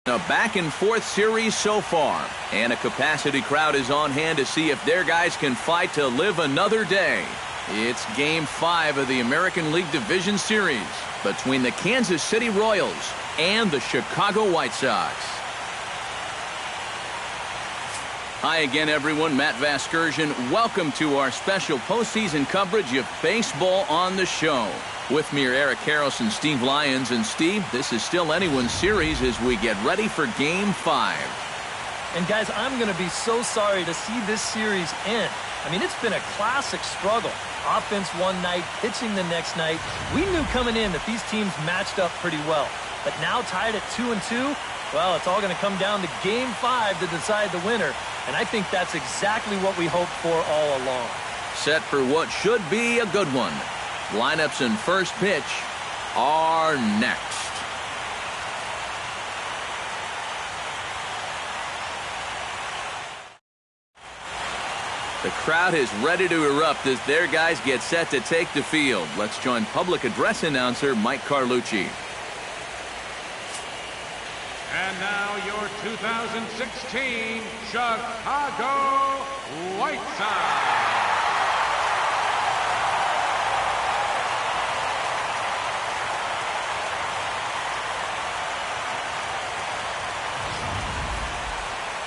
A back-and-forth series so far, and a capacity crowd is on hand to see if their guys can fight to live another day. It's Game 5 of the American League Division Series between the Kansas City Royals and the Chicago White Sox. Hi again, everyone. Matt Vasgersian. Welcome to our special postseason coverage of baseball on the show. With me are Eric Harrelson and Steve Lyons. And Steve, this is still anyone's series as we get ready for Game 5. And guys, I'm going to be so sorry to see this series end. I mean, it's been a classic struggle. Offense one night, pitching the next night. We knew coming in that these teams matched up pretty well. But now tied at 2-2, well, it's all going to come down to Game 5 to decide the winner. And I think that's exactly what we hoped for all along. Set for what should be a good one. Lineups and first pitch are next. The crowd is ready to erupt as their guys get set to take the field. Let's join public address announcer Mike Carlucci. And now your 2016 Chicago White Sox.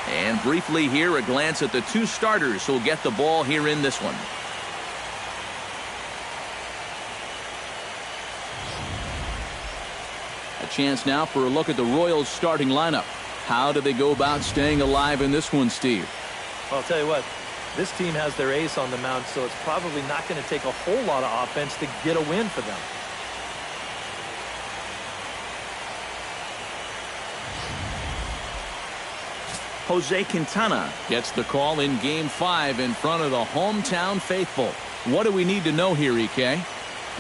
And briefly here, a glance at the two starters who'll get the ball here in this one. A chance now for a look at the Royals starting lineup. How do they go about staying alive in this one, Steve? Well, I'll tell you what, this team has their ace on the mound, so it's probably not going to take a whole lot of offense to get a win for them. Jose Quintana gets the call in Game 5 in front of the hometown faithful. What do we need to know here, EK?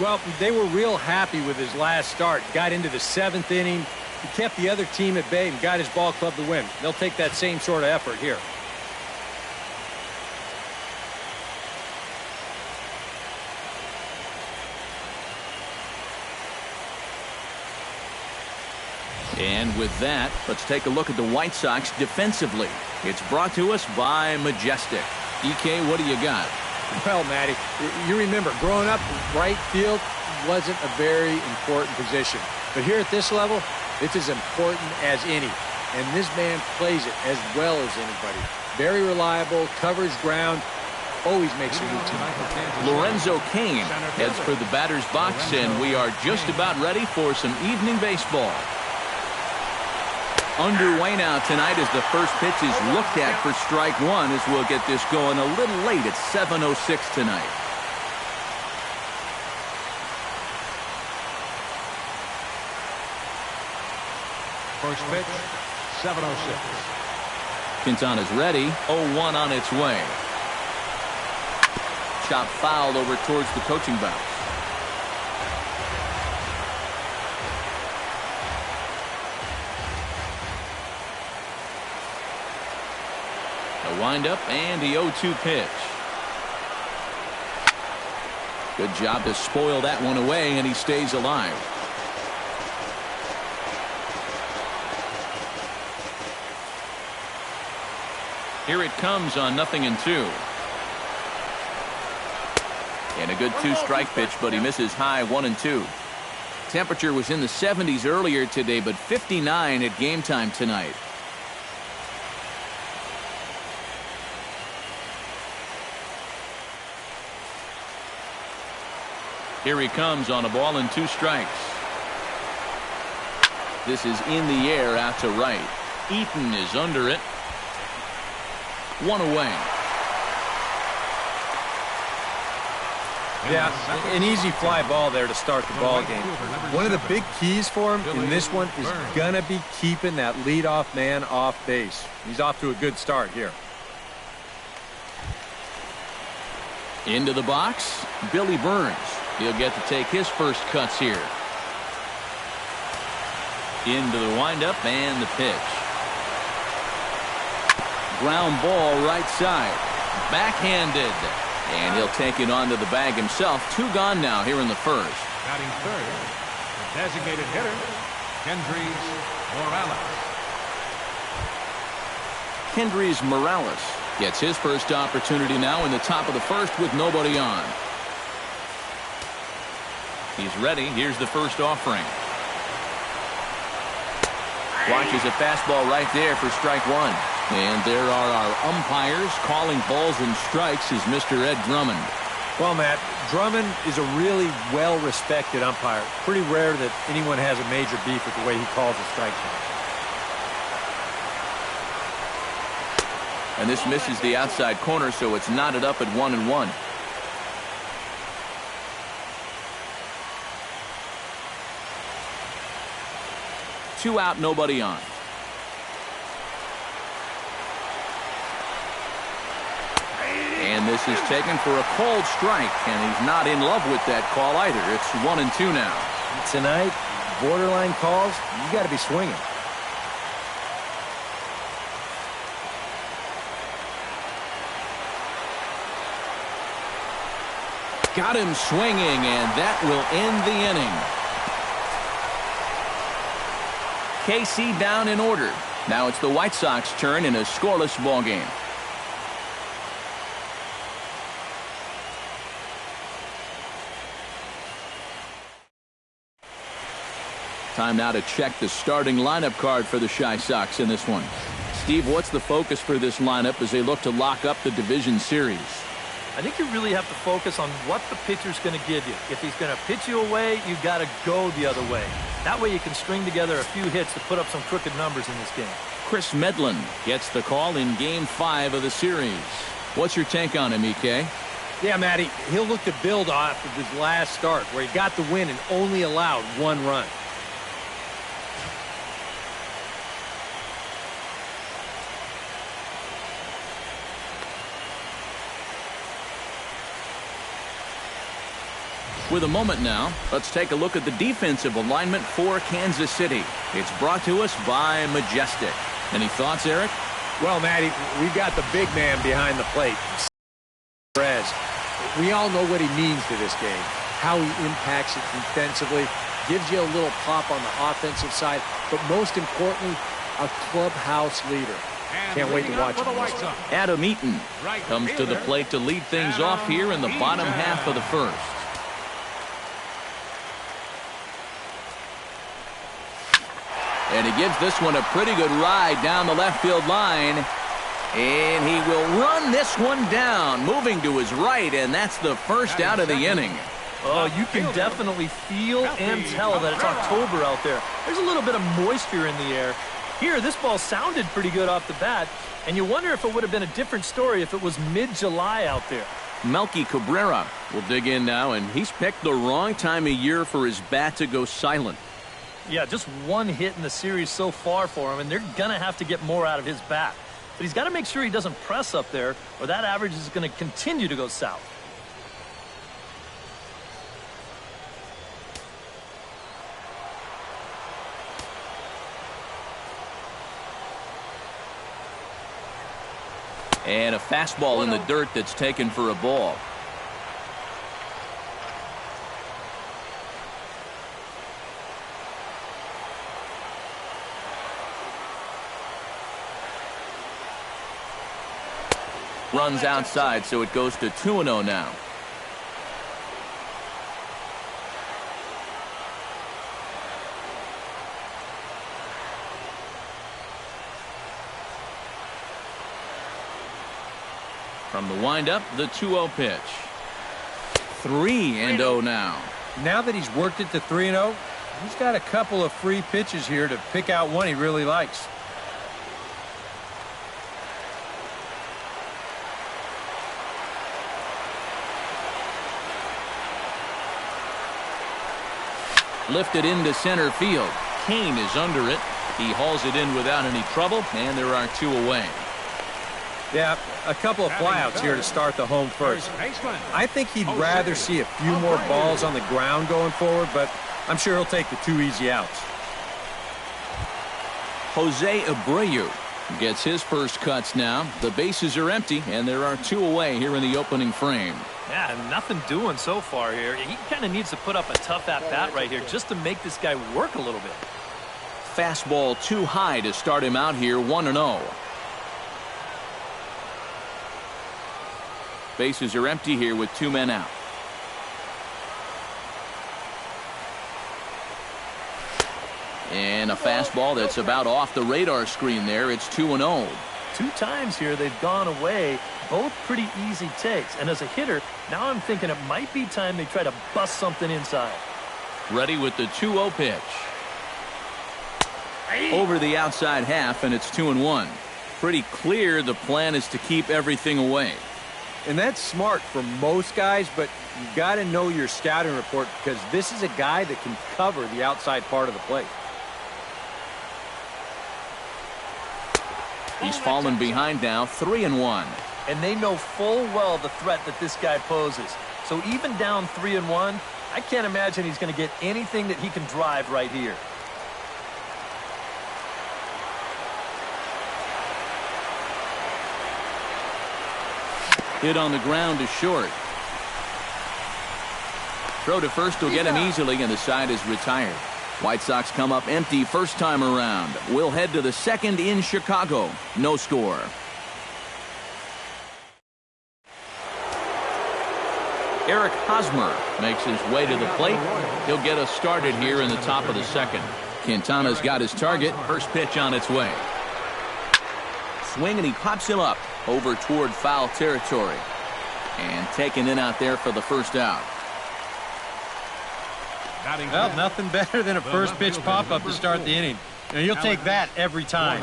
Well, they were real happy with his last start. Got into the 7th inning. He kept the other team at bay and got his ball club to win. They'll take that same sort of effort here. And with that, let's take a look at the White Sox defensively. It's brought to us by Majestic. EK, what do you got? Well, Matty, you remember, growing up, right field wasn't a very important position. But here at this level, it's as important as any. And this man plays it as well as anybody. Very reliable, covers ground, always makes a routine. Lorenzo Cain heads for the batter's box, and we are just about ready for some evening baseball. Underway now tonight as the first pitch is looked at for strike one, as we'll get this going a little late at 7:06 tonight. First pitch, 7:06. Quintana's ready. 0-1 on its way. Chop fouled over towards the coaching box. A windup and the 0-2 pitch. Good job to spoil that one away, and he stays alive. Here it comes on 0-2. And a good two-strike pitch, but he misses high 1-2. Temperature was in the 70s earlier today, but 59 at game time tonight. Here he comes on a ball and 2 strikes. This is in the air out to right. Eaton is under it. 1 away. Yeah, an easy fly ball there to start the ball game. One of the big keys for him in this one is going to be keeping that leadoff man off base. He's off to a good start here. Into the box, Billy Burns. He'll get to take his first cuts here. Into the windup and the pitch. Ground ball right side. Backhanded. And he'll take it onto the bag himself. 2 gone now here in the first. Batting third, the designated hitter, Kendrys Morales. Hendrys Morales gets his first opportunity now in the top of the first with nobody on. He's ready. Here's the first offering. Watches a fastball right there for strike one. And there are our umpires calling balls and strikes is Mr. Ed Drummond. Well, Matt, Drummond is a really well-respected umpire. Pretty rare that anyone has a major beef with the way he calls the strike zone. And this misses the outside corner, so it's knotted up at 1-1. Two out, nobody on. And this is taken for a called strike, and he's not in love with that call either. It's 1-2 now. Tonight, borderline calls, you got to be swinging. Got him swinging, and that will end the inning. KC down in order. Now it's the White Sox turn in a scoreless ball game. Time now to check the starting lineup card for the Chi Sox in this one. Steve, what's the focus for this lineup as they look to lock up the division series? I think you really have to focus on what the pitcher's going to give you. If he's going to pitch you away, you got to go the other way. That way you can string together a few hits to put up some crooked numbers in this game. Chris Medlin gets the call in Game 5 of the series. What's your take on him, EK? Yeah, Matty, he'll look to build off of his last start where he got the win and only allowed one run. With a moment now, let's take a look at the defensive alignment for Kansas City. It's brought to us by Majestic. Any thoughts, Eric? Well, Matty, we've got the big man behind the plate. Perez. We all know what he means to this game, how he impacts it defensively, gives you a little pop on the offensive side, but most importantly, a clubhouse leader. Can't wait to watch him. Adam Eaton comes to the plate to lead things off here in the bottom half of the first. And he gives this one a pretty good ride down the left field line. And he will run this one down, moving to his right, and that's the first out of the inning. Oh, you can definitely feel and tell that it's October out there. There's a little bit of moisture in the air. Here, this ball sounded pretty good off the bat, and you wonder if it would have been a different story if it was mid-July out there. Melky Cabrera will dig in now, and he's picked the wrong time of year for his bat to go silent. Yeah, just one hit in the series so far for him, and they're going to have to get more out of his bat. But he's got to make sure he doesn't press up there, or that average is going to continue to go south. And a fastball in the dirt that's taken for a ball. Runs outside, so it goes to 2-0 now. From the windup, the 2-0 pitch. 3-0 now. Now that he's worked it to 3-0, he's got a couple of free pitches here to pick out one he really likes. Lifted into center field. Kane is under it. He hauls it in without any trouble, and there are two away. Yeah, a couple of flyouts here to start the home first. I think he'd rather see a few more balls on the ground going forward, but I'm sure he'll take the two easy outs. Jose Abreu gets his first cuts now. The bases are empty, and there are two away here in the opening frame. Yeah, nothing doing so far here. He kind of needs to put up a tough at-bat right here just to make this guy work a little bit. Fastball too high to start him out here, 1-0. Bases are empty here with 2 men out. And a fastball that's about off the radar screen there. It's 2-0. 2 times here they've gone away, both pretty easy takes. And as a hitter, now I'm thinking it might be time they try to bust something inside. Ready with the 2-0 pitch. Over the outside half, and it's 2-1. Pretty clear the plan is to keep everything away. And that's smart for most guys, but you got to know your scouting report because this is a guy that can cover the outside part of the plate. He's fallen behind now, 3-1. And they know full well the threat that this guy poses. So even down 3-1, I can't imagine he's going to get anything that he can drive right here. Hit on the ground to short. Throw to first will get him easily, and the side is retired. White Sox come up empty first time around. We'll head to the second in Chicago. No score. Eric Hosmer makes his way to the plate. He'll get us started here in the top of the second. Quintana's got his target. First pitch on its way. Swing, and he pops him up over toward foul territory. And taken in out there for the first out. Well, nothing better than a first pitch pop-up to start the inning. You'll take that every time.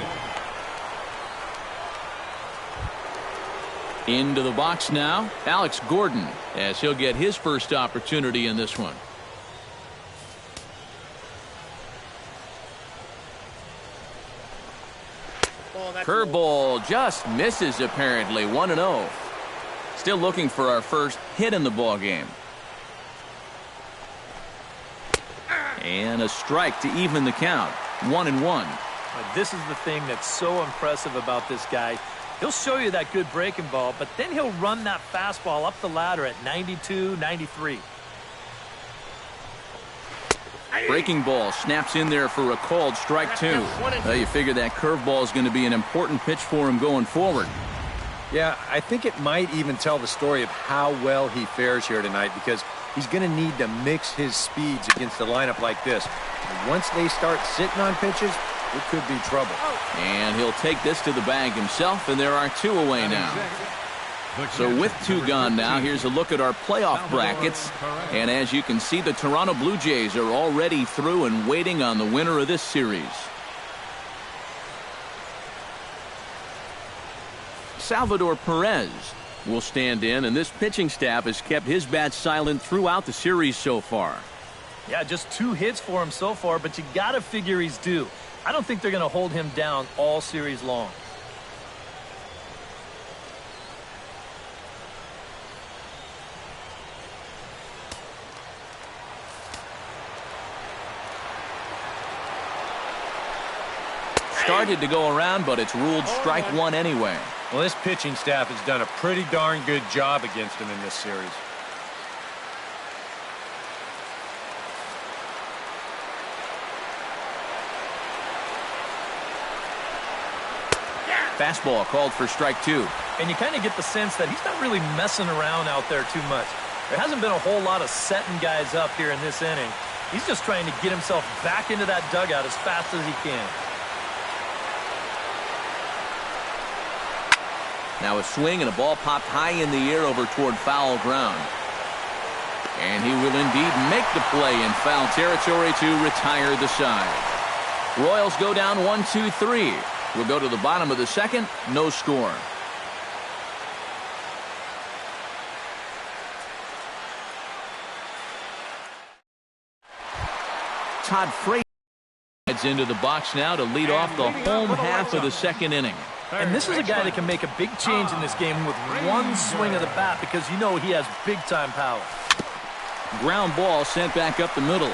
Into the box now, Alex Gordon, as he'll get his first opportunity in this one. Curveball just misses apparently. 1-0. Still looking for our first hit in the ball game. And a strike to even the count. 1-1. This is the thing that's so impressive about this guy. He'll show you that good breaking ball, but then he'll run that fastball up the ladder at 92, 93. Breaking ball snaps in there for a called strike 2. You figure that curveball is going to be an important pitch for him going forward. Yeah, I think it might even tell the story of how well he fares here tonight because he's going to need to mix his speeds against a lineup like this. And once they start sitting on pitches, it could be trouble. And he'll take this to the bag himself, and there are 2 away now. So with 2 gone now, here's a look at our playoff brackets. And as you can see, the Toronto Blue Jays are already through and waiting on the winner of this series. Salvador Perez will stand in, and this pitching staff has kept his bat silent throughout the series so far. Yeah, just 2 hits for him so far, but you got to figure he's due. I don't think they're going to hold him down all series long. Started to go around, but it's ruled strike 1 anyway. Well, this pitching staff has done a pretty darn good job against him in this series. Fastball called for strike 2. And you kind of get the sense that he's not really messing around out there too much. There hasn't been a whole lot of setting guys up here in this inning. He's just trying to get himself back into that dugout as fast as he can. Now a swing and a ball popped high in the air over toward foul ground. And he will indeed make the play in foul territory to retire the side. Royals go down 1-2-3. We'll go to the bottom of the second. No score. Todd Frazier heads into the box now to lead off the home half of the second inning. And this is a guy that can make a big change in this game with one swing of the bat because you know he has big-time power. Ground ball sent back up the middle.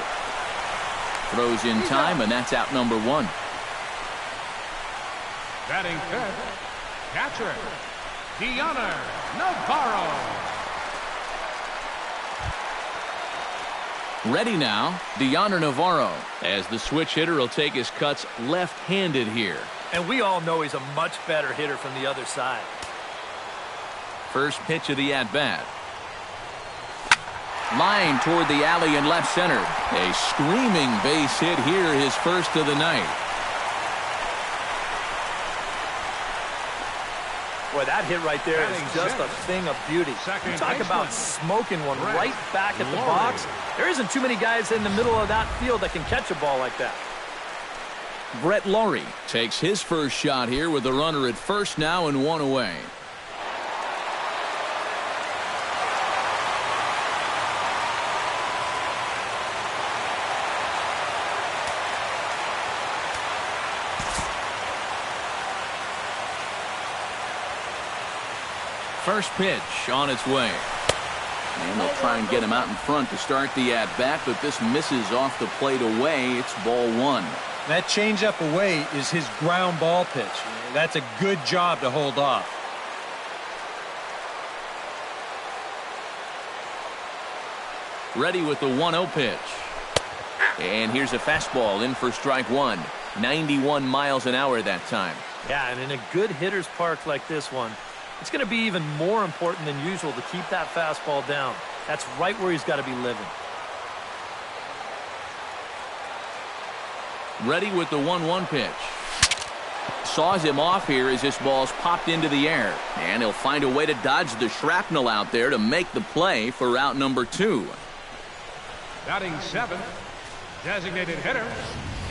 Throws in time, and that's out number 1. Batting fifth, catcher, Diana Navarro. Ready now, Diana Navarro, as the switch hitter will take his cuts left-handed here. And we all know he's a much better hitter from the other side. First pitch of the at-bat. Line toward the alley in left center. A screaming base hit here, his first of the night. Boy, that hit right there is just a thing of beauty. You talk about smoking one right back at the box. There isn't too many guys in the middle of that field that can catch a ball like that. Brett Laurie takes his first shot here with the runner at first now and one away. First pitch on its way. And they'll try and get him out in front to start the at-bat, but this misses off the plate away. It's ball one. That changeup away is his ground ball pitch. That's a good job to hold off. Ready with the 1-0 pitch. And here's a fastball in for strike one. 91 miles an hour that time. Yeah, and in a good hitter's park like this one, it's going to be even more important than usual to keep that fastball down. That's right where he's got to be living. Ready with the 1-1 pitch. Saws him off here as this ball's popped into the air. And he'll find a way to dodge the shrapnel out there to make the play for out number 2. Batting seventh, designated hitter,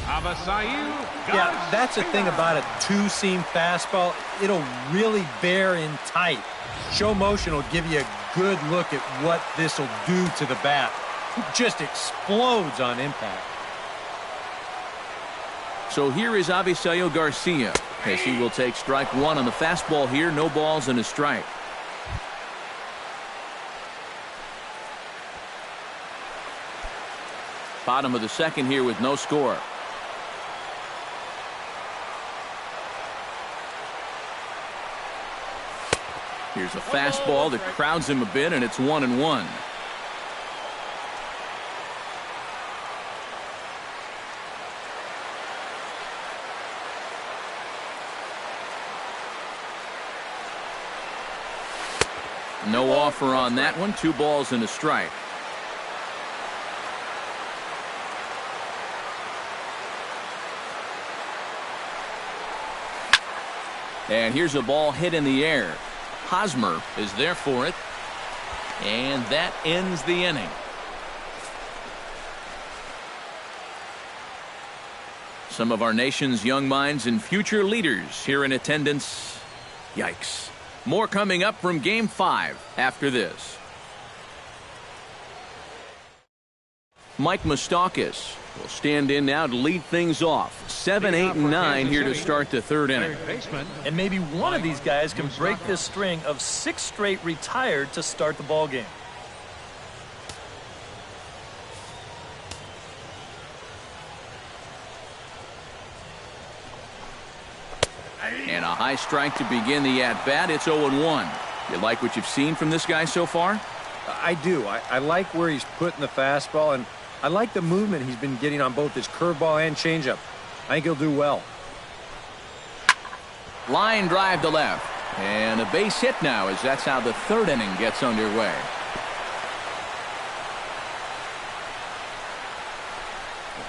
Yeah, that's the thing about a two-seam fastball. It'll really bear in tight. Show motion will give you a good look at what this will do to the bat. It just explodes on impact. So here is Avisaíl Garcia as he will take strike one on the fastball here. No balls and a strike. Bottom of the second here with no score. Here's a fastball that crowds him a bit, and it's 1-1. No offer on that one. 2 balls and a strike. And here's a ball hit in the air. Hosmer is there for it. And that ends the inning. Some of our nation's young minds and future leaders here in attendance. Yikes. More coming up from Game 5 after this. Mike Moustakas will stand in now to lead things off. 7, 8, and 9 here to start the third inning. And maybe one of these guys can break this string of 6 straight retired to start the ball game. And a high strike to begin the at-bat. It's 0-1. You like what you've seen from this guy so far? I do. I like where he's putting the fastball, and I like the movement he's been getting on both his curveball and changeup. I think he'll do well. Line drive to left. And a base hit now as that's how the third inning gets underway.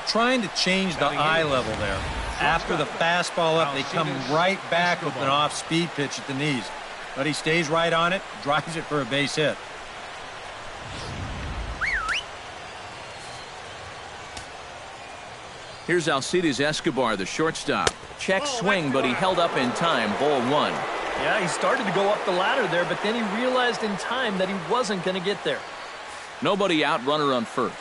Trying to change the eye level there. After the fastball up, they come right back with an off-speed pitch at the knees. But he stays right on it, drives it for a base hit. Here's Alcides Escobar, the shortstop. Check swing, but he held up in time. Ball one. Yeah, he started to go up the ladder there, but then he realized in time that he wasn't going to get there. Nobody out, runner on first.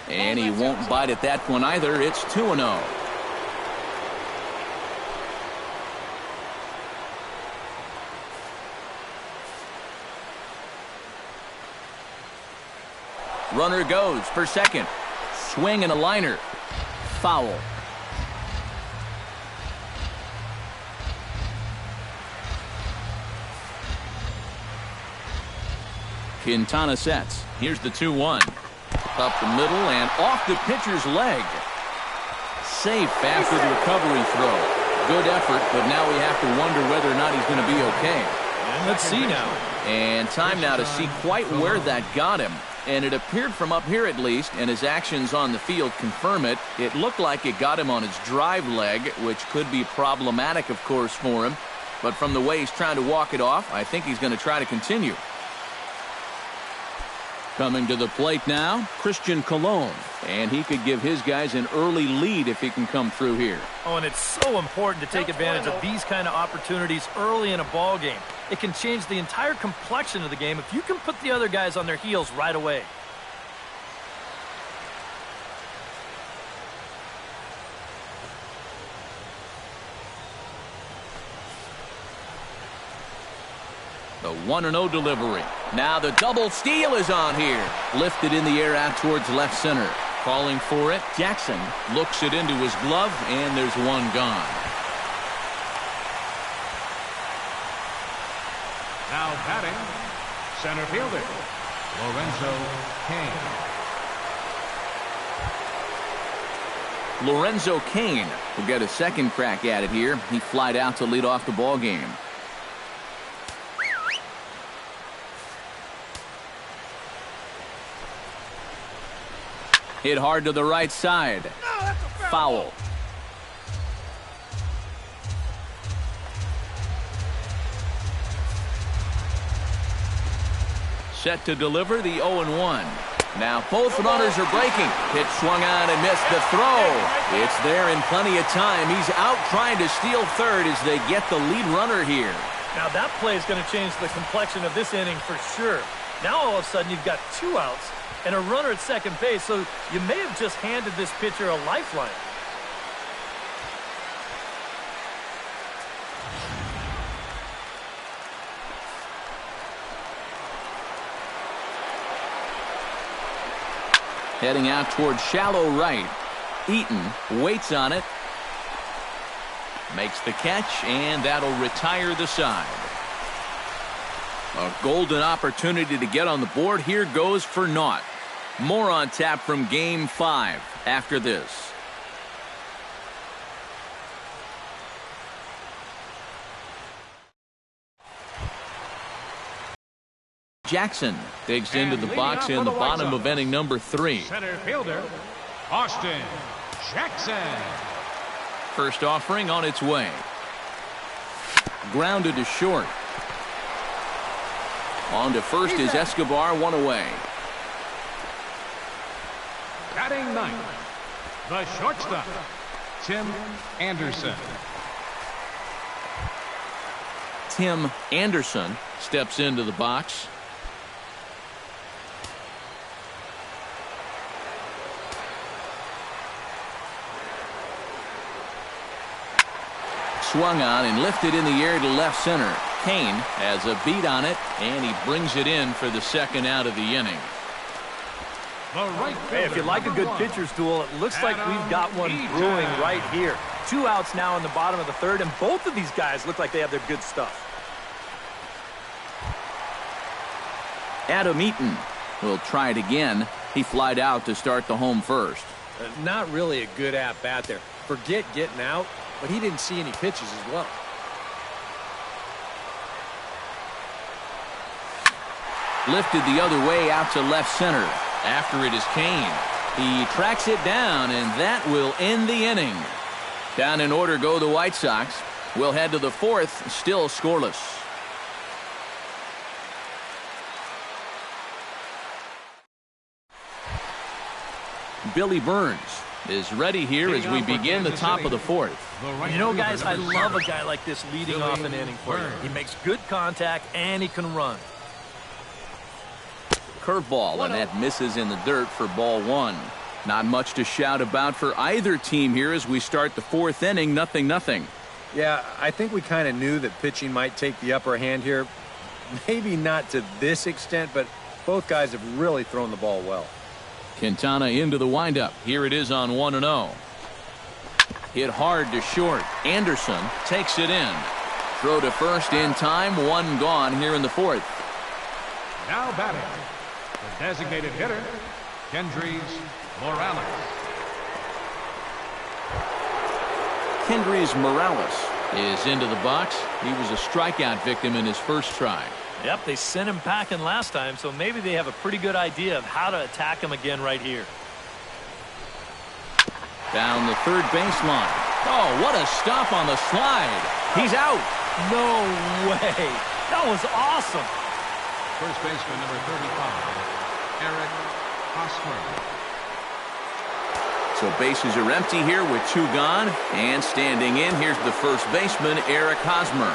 And he won't bite at that one either. It's 2-0. Runner goes for second. Swing and a liner. Foul. Quintana sets. Here's the 2-1. Up the middle and off the pitcher's leg. Safe after the recovery throw. Good effort, but now we have to wonder whether or not he's going to be okay. And let's see now. And time now to see quite where that got him. And it appeared from up here at least, and his actions on the field confirm it. It looked like it got him on his drive leg, which could be problematic, of course, for him. But from the way he's trying to walk it off, I think he's going to try to continue. Coming to the plate now, Christian Colon. And he could give his guys an early lead if he can come through here. Oh, and it's so important to take advantage of these kind of opportunities early in a ball game. It can change the entire complexion of the game if you can put the other guys on their heels right away. The 1-0 delivery. Now the double steal is on here. Lifted in the air out towards left center. Calling for it. Jackson looks it into his glove, and there's one gone. Now batting, center fielder, Lorenzo Cain. Lorenzo Cain will get a second crack at it here. He flied out to lead off the ball game. Hit hard to the right side. Foul. Set to deliver the 0-1. Now both runners are breaking. Pitch swung on and missed the throw. It's there in plenty of time. He's out trying to steal third as they get the lead runner here. Now that play is going to change the complexion of this inning for sure. Now all of a sudden you've got 2 outs and a runner at second base, so you may have just handed this pitcher a lifeline. Heading out towards shallow right. Eaton waits on it. Makes the catch, and that'll retire the side. A golden opportunity to get on the board here goes for naught. More on tap from Game 5 after this. Jackson digs into the box in the bottom of inning number 3. Center fielder, Austin Jackson. First offering on its way. Grounded to short. On to first is Escobar, 1 away. Batting ninth, the shortstop, Tim Anderson. Tim Anderson steps into the box. Swung on and lifted in the air to left center. Cain has a beat on it, and he brings it in for the second out of the inning. Hey, if you like a good pitcher's duel, it looks like we've got one brewing right here. 2 outs now in the bottom of the third, and both of these guys look like they have their good stuff. Adam Eaton will try it again. He flied out to start the home first. Not really a good at-bat there. Forget getting out, but he didn't see any pitches as well. Lifted the other way out to left center. After it is Cain. He tracks it down, and that will end the inning. Down in order go the White Sox. We'll head to the 4th, still scoreless. Billy Burns is ready here as we begin the top of the 4th. You know, guys, I love a guy like this leading off an inning for you. He makes good contact, and he can run. Curveball, and that misses in the dirt for ball 1. Not much to shout about for either team here as we start the 4th inning, 0-0. Yeah, I think we kind of knew that pitching might take the upper hand here. Maybe not to this extent, but both guys have really thrown the ball well. Quintana into the windup. Here it is on 1-0. Hit hard to short. Anderson takes it in. Throw to first in time. 1 gone here in the 4th. Now batting, the designated hitter, Kendrys Morales. Kendrys Morales is into the box. He was a strikeout victim in his first try. Yep, they sent him packing last time, so maybe they have a pretty good idea of how to attack him again right here. Down the third baseline. Oh, what a stop on the slide. He's out. No way. That was awesome. First baseman number 35, Eric Hosmer. So bases are empty here with 2 gone. And standing in, here's the first baseman, Eric Hosmer.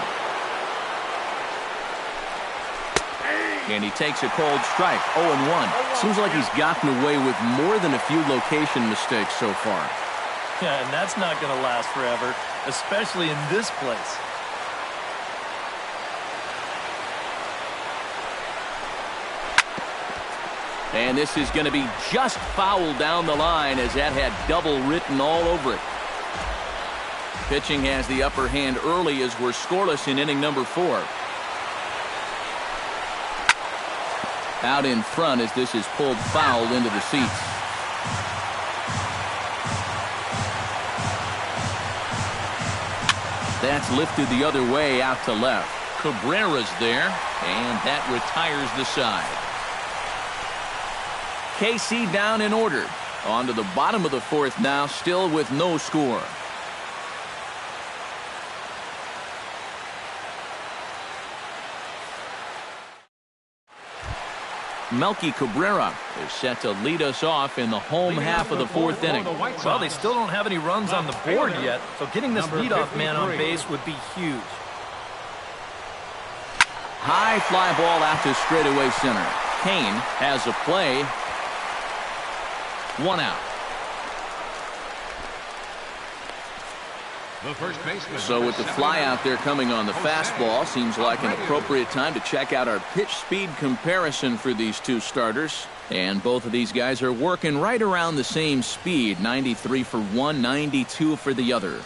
And he takes a cold strike, 0-1. Seems like he's gotten away with more than a few location mistakes so far. Yeah, and that's not going to last forever, especially in this place. And this is going to be just fouled down the line, as that had double written all over it. Pitching has the upper hand early as we're scoreless in inning number 4. Out in front as this is pulled foul into the seats. That's lifted the other way out to left. Cabrera's there, and that retires the side. KC down in order. On to the bottom of the 4th now, still with no score. Melky Cabrera is set to lead us off in the home half of the 4th inning. Well, they still don't have any runs on the board yet, so getting this leadoff man on base would be huge. High fly ball out to straightaway center. Kane has a play. 1 out. The first baseman. So with the fly out there coming on the fastball, seems like an appropriate time to check out our pitch speed comparison for these 2 starters. And both of these guys are working right around the same speed, 93 for one, 92 for the other.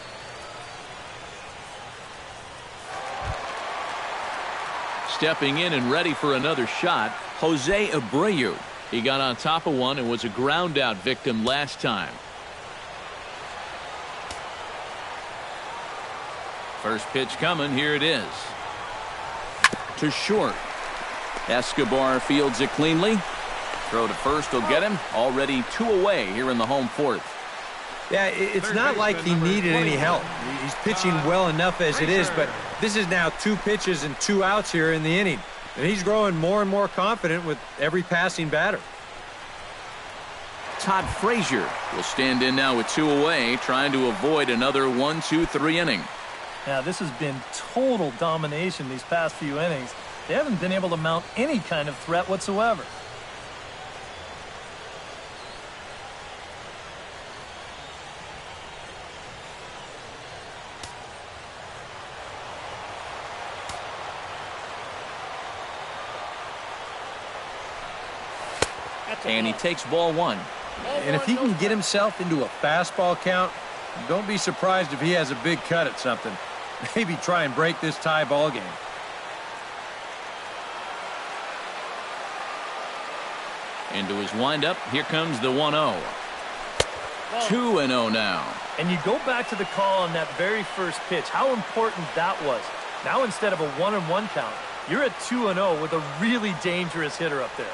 Stepping in and ready for another shot, Jose Abreu. He got on top of one and was a ground out victim last time. First pitch coming. Here it is. To short. Escobar fields it cleanly. Throw to first will get him. Already 2 away here in the home 4th. Yeah, it's not like he needed any help. He's pitching well enough as it is, but this is now 2 pitches and 2 outs here in the inning. And he's growing more and more confident with every passing batter. Todd Frazier will stand in now with 2 away, trying to avoid another 1-2-3 inning. Now, this has been total domination these past few innings. They haven't been able to mount any kind of threat whatsoever. And he takes ball 1. And if he can get himself into a fastball count, don't be surprised if he has a big cut at something. Maybe try and break this tie ball game. Into his windup, here comes the 1-0. 2-0 now. And you go back to the call on that very first pitch, how important that was. Now instead of a 1-1 count, you're at 2-0 with a really dangerous hitter up there.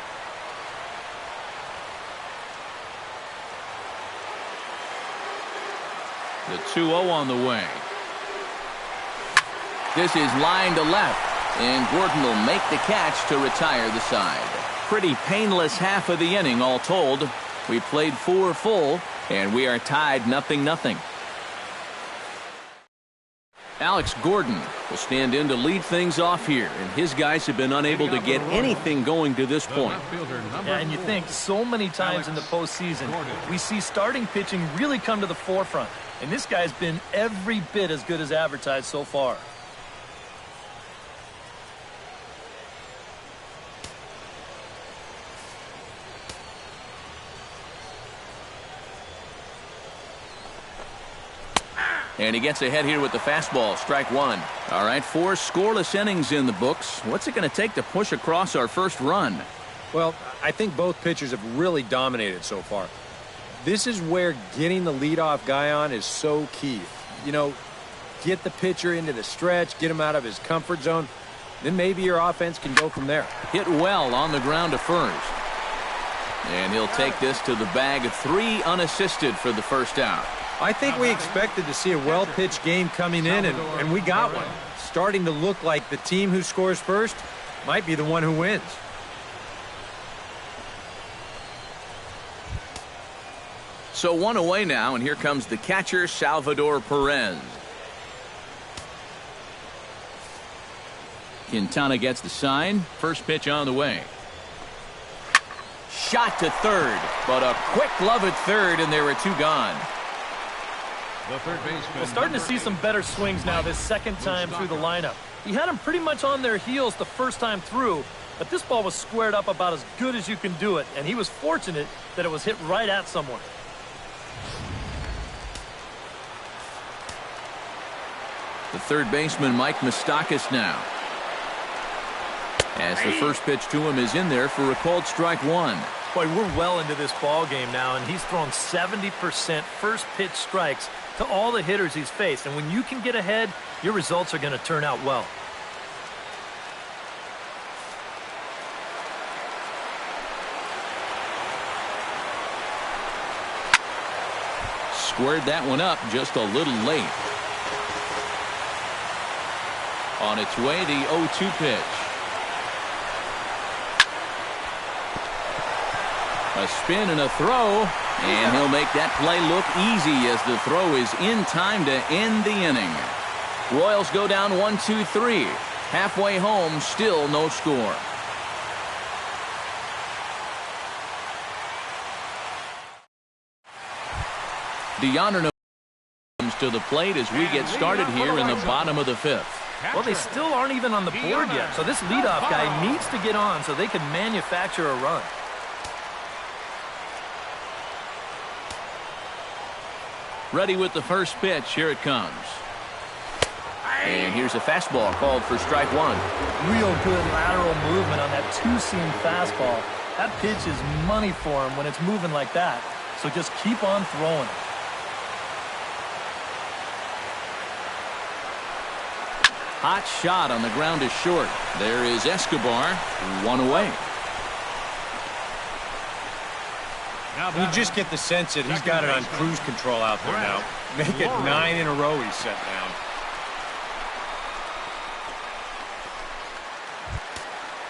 The 2-0 on the way. This is line to left, and Gordon will make the catch to retire the side. Pretty painless half of the inning all told. We played 4 full, and we are tied 0-0. Alex Gordon will stand in to lead things off here, and his guys have been unable to get anything going to this point. Yeah, and you think so many times in the postseason, we see starting pitching really come to the forefront. And this guy's been every bit as good as advertised so far. And he gets ahead here with the fastball, strike 1. All right, 4 scoreless innings in the books. What's it going to take to push across our first run? Well, I think both pitchers have really dominated so far. This is where getting the leadoff guy on is so key. you know, get the pitcher into the stretch, get him out of his comfort zone. Then maybe your offense can go from there. Hit well on the ground to first. And he'll take this to the bag of 3 unassisted for the first out. I think we expected to see a well-pitched game coming in, and we got one. Starting to look like the team who scores first might be the one who wins. So 1 away now, and here comes the catcher, Salvador Perez. Quintana gets the sign. First pitch on the way. Shot to third, but a quick glove at third, and there are 2 gone. The third baseman. We're starting to see some better swings now this second time through the lineup. He had them pretty much on their heels the first time through, but this ball was squared up about as good as you can do it, and he was fortunate that it was hit right at someone. The third baseman, Mike Moustakas now. As the first pitch to him is in there for a called strike 1. Boy, we're well into this ball game now, and he's thrown 70% first pitch strikes to all the hitters he's faced. And when you can get ahead, your results are going to turn out well. Squared that one up just a little late. On its way, the 0-2 pitch. A spin and a throw, and he'll make that play look easy as the throw is in time to end the inning. Royals go down 1-2-3. Halfway home, still no score. DeYoner comes to the plate as we get started here in the bottom of the 5th. Well, they still aren't even on the board yet, so this leadoff guy needs to get on so they can manufacture a run. Ready with the first pitch. Here it comes. And here's a fastball called for strike 1. Real good lateral movement on that 2-seam fastball. That pitch is money for him when it's moving like that. So just keep on throwing it. Hot shot on the ground is short. There is Escobar. 1 away. You just get the sense that he's got it on cruise control out there now. Make it 9 in a row he's set down.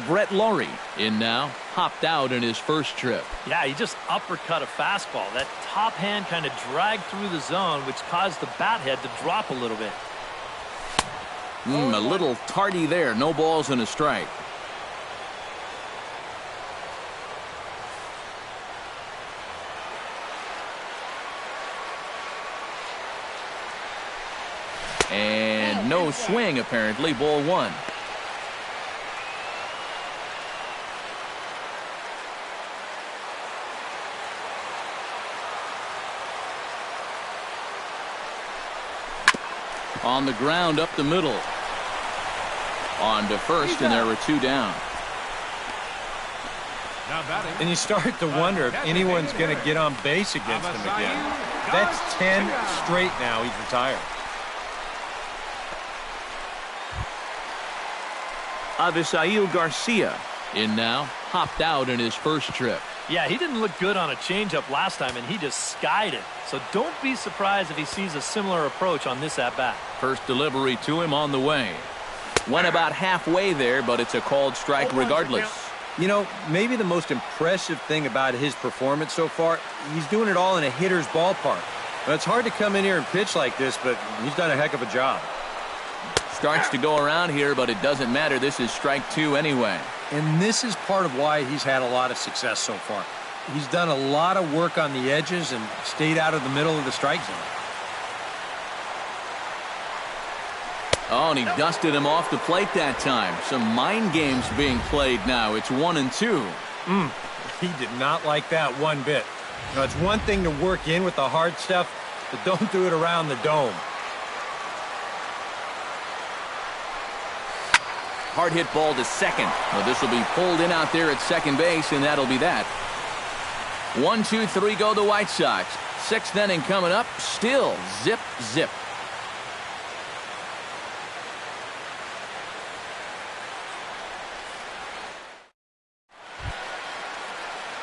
Brett Laurie in now. Hopped out in his first trip. Yeah, he just uppercut a fastball. That top hand kind of dragged through the zone, which caused the bat head to drop a little bit. A little tardy there. No balls and a strike. And no swing, apparently. Ball 1. On the ground up the middle. On to first, and there were 2 down. And you start to wonder if anyone's going to get on base against him again. That's 10 straight now he's retired. Avisail Garcia in now. Hopped out in his first trip. Yeah, he didn't look good on a changeup last time, and he just skied it. So don't be surprised if he sees a similar approach on this at-bat. First delivery to him on the way. Went about halfway there, but it's a called strike regardless. You know, maybe the most impressive thing about his performance so far, he's doing it all in a hitter's ballpark. Now, it's hard to come in here and pitch like this, but he's done a heck of a job. Starts to go around here, but it doesn't matter. This is strike 2 anyway. And this is part of why he's had a lot of success so far. He's done a lot of work on the edges and stayed out of the middle of the strike zone. Oh, and he dusted him off the plate that time. Some mind games being played now. It's 1-2. He did not like that one bit. You know, it's one thing to work in with the hard stuff, but don't do it around the dome. Hard hit ball to second. Well, this will be pulled in out there at second base, and that'll be that. 1-2-3 go the White Sox. 6th inning coming up. Still zip, zip.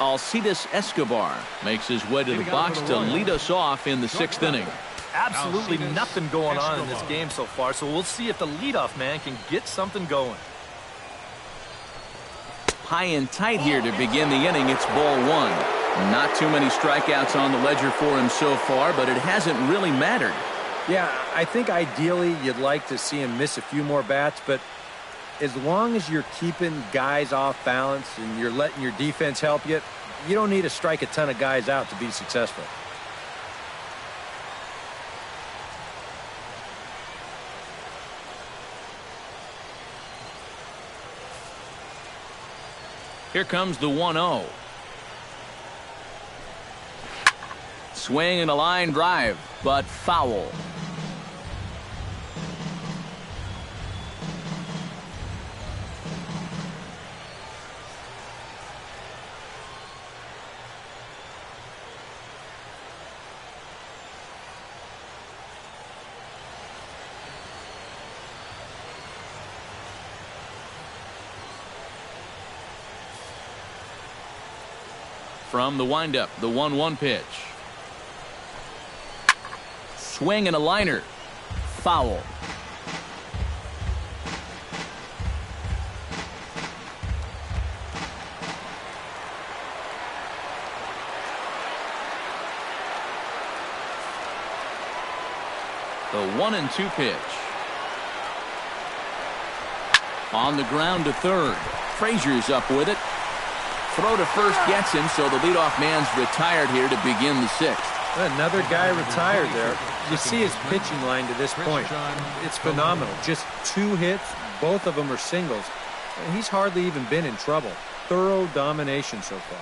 Alcides Escobar makes his way to the box to lead us off in the 6th inning. Absolutely nothing going on in this game so far, so we'll see if the leadoff man can get something going. High and tight here to begin the inning. It's ball 1. Not too many strikeouts on the ledger for him so far, but it hasn't really mattered. Yeah, I think ideally you'd like to see him miss a few more bats, but as long as you're keeping guys off balance and you're letting your defense help you, you don't need to strike a ton of guys out to be successful. Here comes the 1-0. Swing and a line drive, but foul. From the windup, the 1-1 pitch. Swing and a liner. Foul. The 1-2 pitch. On the ground to third. Frazier's up with it. Throw to first gets him, so the leadoff man's retired here to begin the 6th. Another guy retired there. You see his pitching line to this point. It's phenomenal. Just 2 hits, both of them are singles. And he's hardly even been in trouble. Thorough domination so far.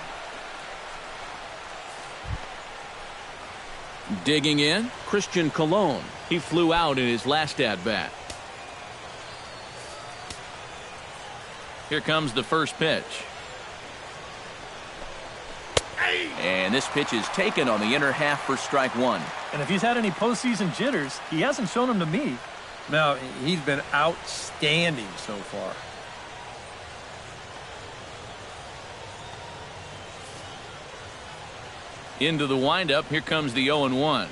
Digging in, Christian Colon. He flew out in his last at-bat. Here comes the first pitch. And this pitch is taken on the inner half for strike 1. And if he's had any postseason jitters, he hasn't shown them to me. No, he's been outstanding so far. Into the windup, here comes the 0-1.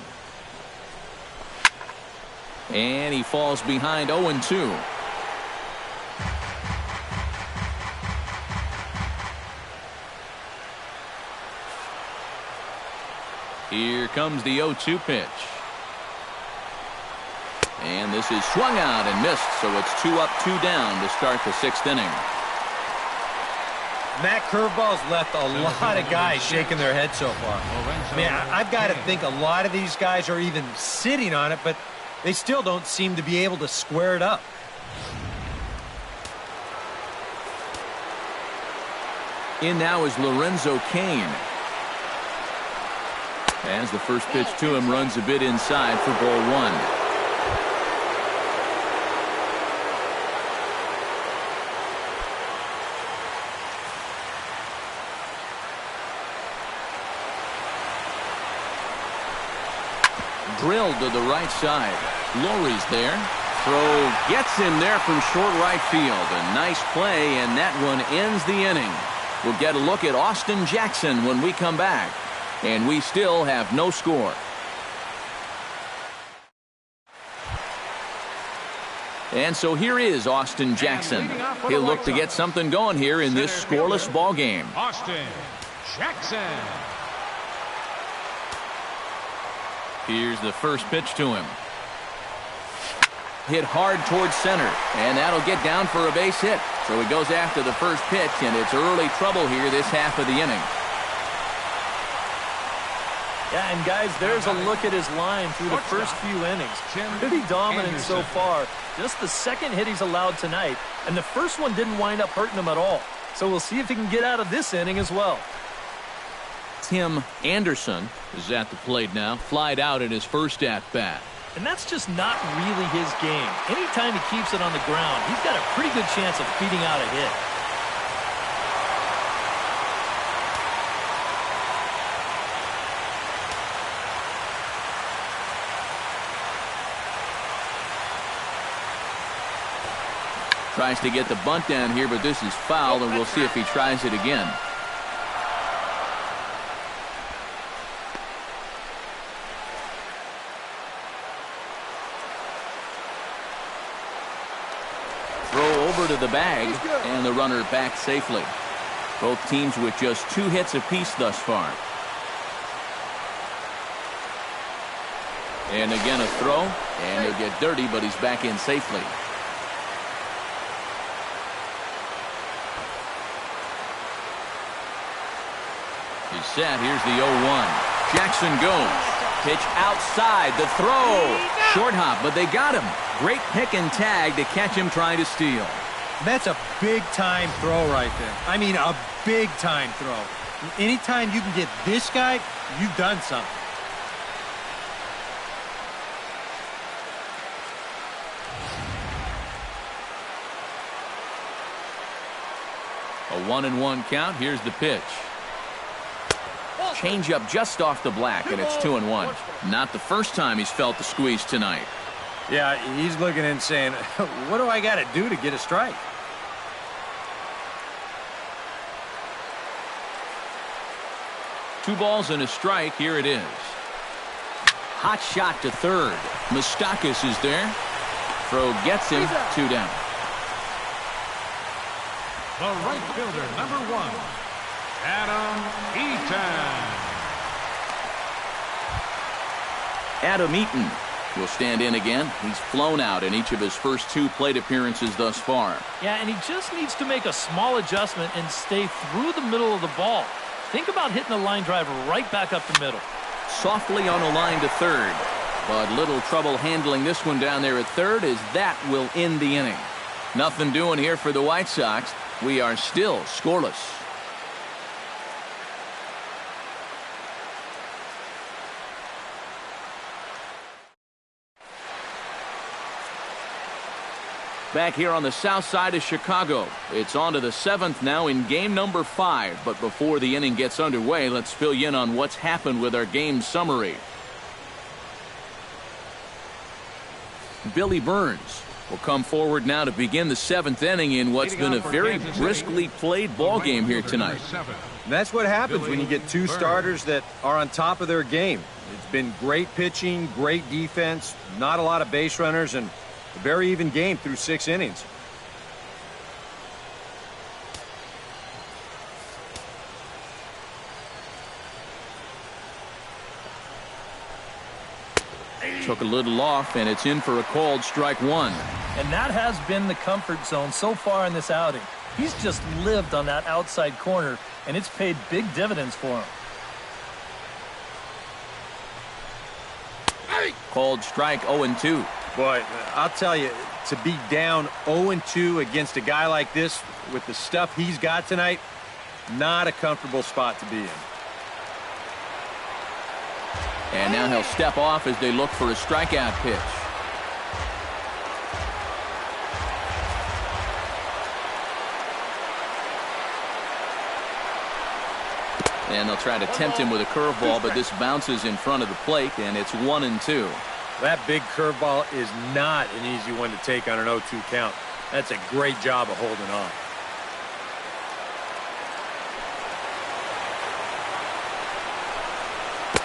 And he falls behind 0-2. Here comes the 0-2 pitch. And this is swung out and missed, so it's 2 up, 2 down to start the 6th inning. That curveball's left a lot of guys shaking their head so far. I mean, I've got to think a lot of these guys are even sitting on it, but they still don't seem to be able to square it up. In now is Lorenzo Cain. As the first pitch to him runs a bit inside for ball 1. Drilled to the right side. Lowry's there. Throw gets him there from short right field. A nice play, and that one ends the inning. We'll get a look at Austin Jackson when we come back. And we still have no score. And so here is Austin Jackson. He'll look to get something going here in this scoreless ball game. Austin Jackson. Here's the first pitch to him. Hit hard towards center, and that'll get down for a base hit. So he goes after the first pitch, and it's early trouble here this half of the inning. Yeah, and guys, there's a look at his line through the first few innings. Pretty dominant so far. Just the second hit he's allowed tonight, and the first one didn't wind up hurting him at all. So we'll see if he can get out of this inning as well. Tim Anderson is at the plate now, flied out in his first at-bat. And that's just not really his game. Anytime he keeps it on the ground, he's got a pretty good chance of beating out a hit. Tries to get the bunt down here, but this is foul, and we'll see if he tries it again. over to the bag, and the runner back safely. Both teams with just 2 hits apiece thus far. And again a throw, and he'll get dirty, but he's back in safely. He's set. Here's the 0-1. Jackson goes. Pitch outside. The throw. Short hop, but they got him. Great pick and tag to catch him trying to steal. That's a big-time throw right there. I mean, a big-time throw. Anytime you can get this guy, you've done something. A 1-1 count. Here's the pitch. Changeup just off the black, and it's 2-1. Not the first time he's felt the squeeze tonight. Yeah, he's looking and saying, what do I got to do to get a strike? Two balls and a strike. Here it is. Hot shot to third. Moustakas is there. Throw gets him. 2 down. The right fielder, number 1, Adam Eaton. Adam Eaton will stand in again. He's flown out in each of his first 2 plate appearances thus far. Yeah, and he just needs to make a small adjustment and stay through the middle of the ball. Think about hitting a line driver right back up the middle. Softly on a line to third, but little trouble handling this one down there at third, as that will end the inning. Nothing doing here for the White Sox. We are still scoreless. Back here on the south side of Chicago. It's on to the 7th now in game number 5. But before the inning gets underway, let's fill you in on what's happened with our game summary. Billy Burns will come forward now to begin the 7th inning in what's been a very briskly played ball game here tonight. And that's what happens when you get 2 starters that are on top of their game. It's been great pitching, great defense, not a lot of base runners, and a very even game through 6 innings. Took a little off, and it's in for a called strike 1. And that has been the comfort zone so far in this outing. He's just lived on that outside corner, and it's paid big dividends for him. Called strike 0-2. Boy, I'll tell you, to be down 0-2 against a guy like this with the stuff he's got tonight, not a comfortable spot to be in. And now he'll step off as they look for a strikeout pitch. And they'll try to tempt him with a curveball, but this bounces in front of the plate, and it's 1-2. That big curveball is not an easy one to take on an 0-2 count. That's a great job of holding on.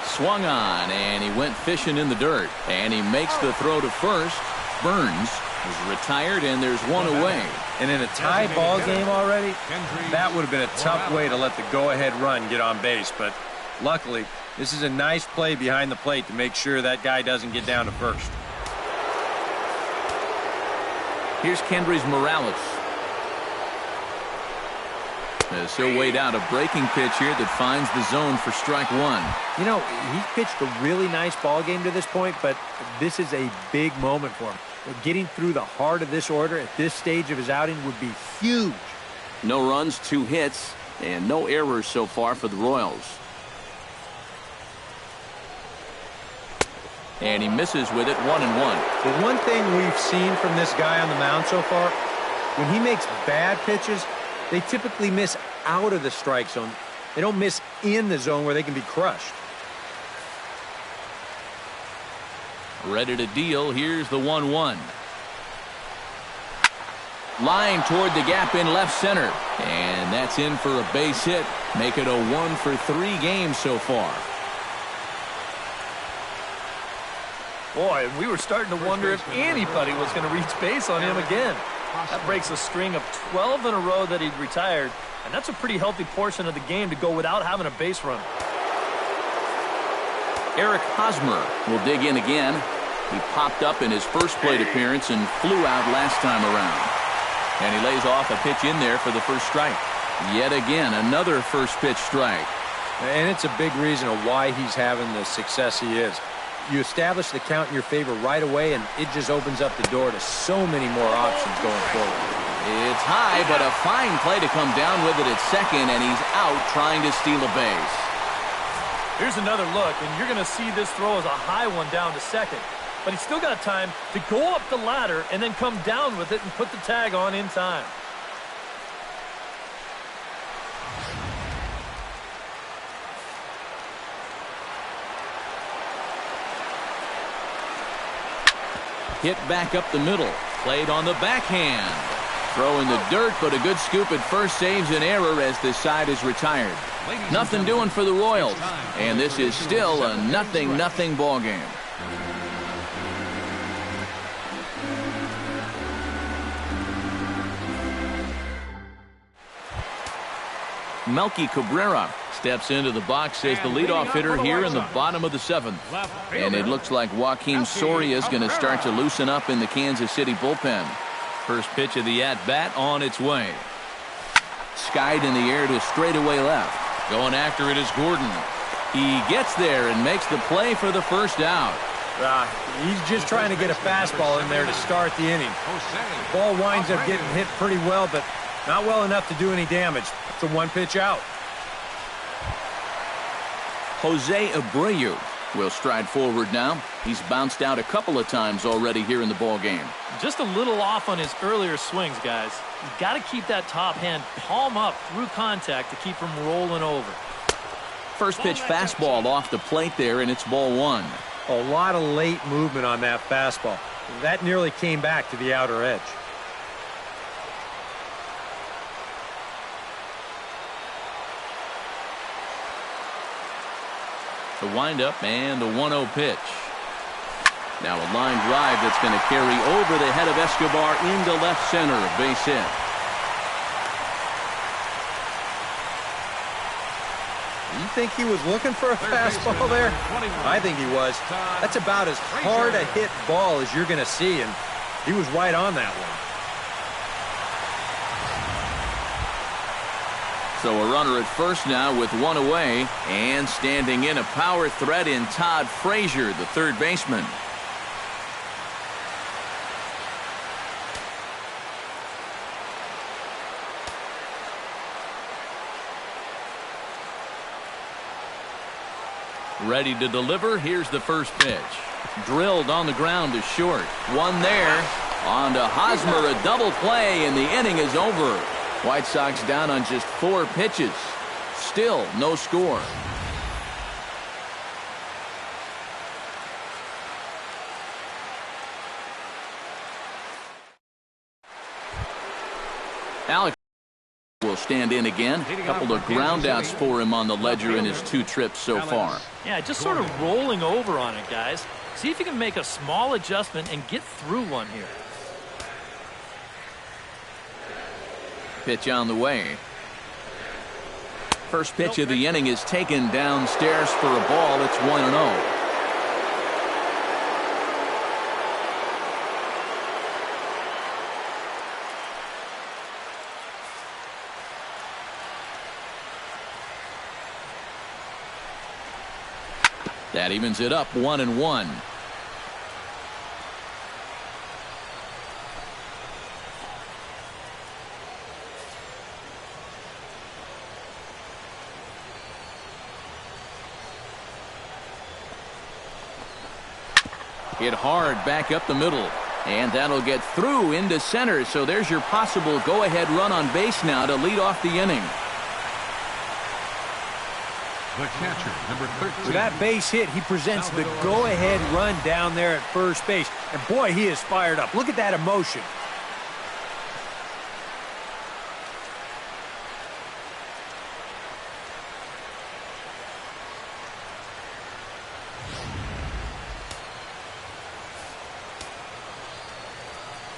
Swung on, and he went fishing in the dirt. And he makes the throw to first. Burns is retired, and there's 1 away. And in a tie ball game already, that would have been a tough way to let the go-ahead run get on base. But luckily, this is a nice play behind the plate to make sure that guy doesn't get down to first. Here's Kendrys Morales. As he'll wait out a breaking pitch here that finds the zone for strike 1. You know, he's pitched a really nice ball game to this point, but this is a big moment for him. Getting through the heart of this order at this stage of his outing would be huge. No runs, 2 hits, and no errors so far for the Royals. And he misses with it, 1-1. The one thing we've seen from this guy on the mound so far, when he makes bad pitches, they typically miss out of the strike zone. They don't miss in the zone where they can be crushed. Ready to deal. Here's the 1-1. Line toward the gap in left center. And that's in for a base hit. Make it a 1-for-3 game so far. Boy, we were starting to wonder if anybody was going to reach base on him again. That breaks a string of 12 in a row that he'd retired, and that's a pretty healthy portion of the game to go without having a base runner. Eric Hosmer will dig in again. He popped up in his first plate appearance and flew out last time around. And he lays off a pitch in there for the first strike. Yet again, another first pitch strike. And it's a big reason of why he's having the success he is. You establish the count in your favor right away, and it just opens up the door to so many more options going forward. It's high, but a fine play to come down with it at second, and he's out trying to steal a base. Here's another look, and you're going to see this throw as a high one down to second. But he's still got time to go up the ladder and then come down with it and put the tag on in time. Hit back up the middle. Played on the backhand. Throw in the dirt, but a good scoop at first saves an error as this side is retired. Nothing doing for the Royals. And this is still a 0-0 ball game. Melky Cabrera steps into the box as the leadoff hitter here in the bottom of the seventh. And it looks like Joakim Soria is going to start to loosen up in the Kansas City bullpen. First pitch of the at-bat on its way. Skied in the air to straightaway left. Going after it is Gordon. He gets there and makes the play for the first out. He's just trying to get a fastball in there to start the inning. The ball winds up getting hit pretty well, but not well enough to do any damage. It's a one-pitch out. Jose Abreu will stride forward now. He's bounced out a couple of times already here in the ball game. Just a little off on his earlier swings, guys. You've got to keep that top hand palm up through contact to keep him rolling over. First pitch fastball off the plate there, and it's ball one. A lot of late movement on that fastball. That nearly came back to the outer edge. The windup and the 1-0 pitch. Now a line drive that's going to carry over the head of Escobar into left center. Base hit. You think he was looking for a fastball there? I think he was. That's about as hard a hit ball as you're going to see, and he was right on that one. So a runner at first now with one away, and standing in a power threat in Todd Frazier, the third baseman. Ready to deliver. Here's the first pitch. Drilled on the ground to short. One there. On to Hosmer, a double play, and the inning is over. White Sox down on just 4 pitches. Still no score. Alex will stand in again. A couple of groundouts for him on the ledger in his 2 trips so far. Yeah, just sort of rolling over on it, guys. See if you can make a small adjustment and get through one here. Pitch on the way. First pitch of the inning is taken downstairs for a ball. It's 1-0. That evens it up 1-1. Hit hard back up the middle. And that'll get through into center. So there's your possible go-ahead run on base now to lead off the inning. The catcher, number 13. With that base hit, he presents the go-ahead run down there at first base. And boy, he is fired up. Look at that emotion.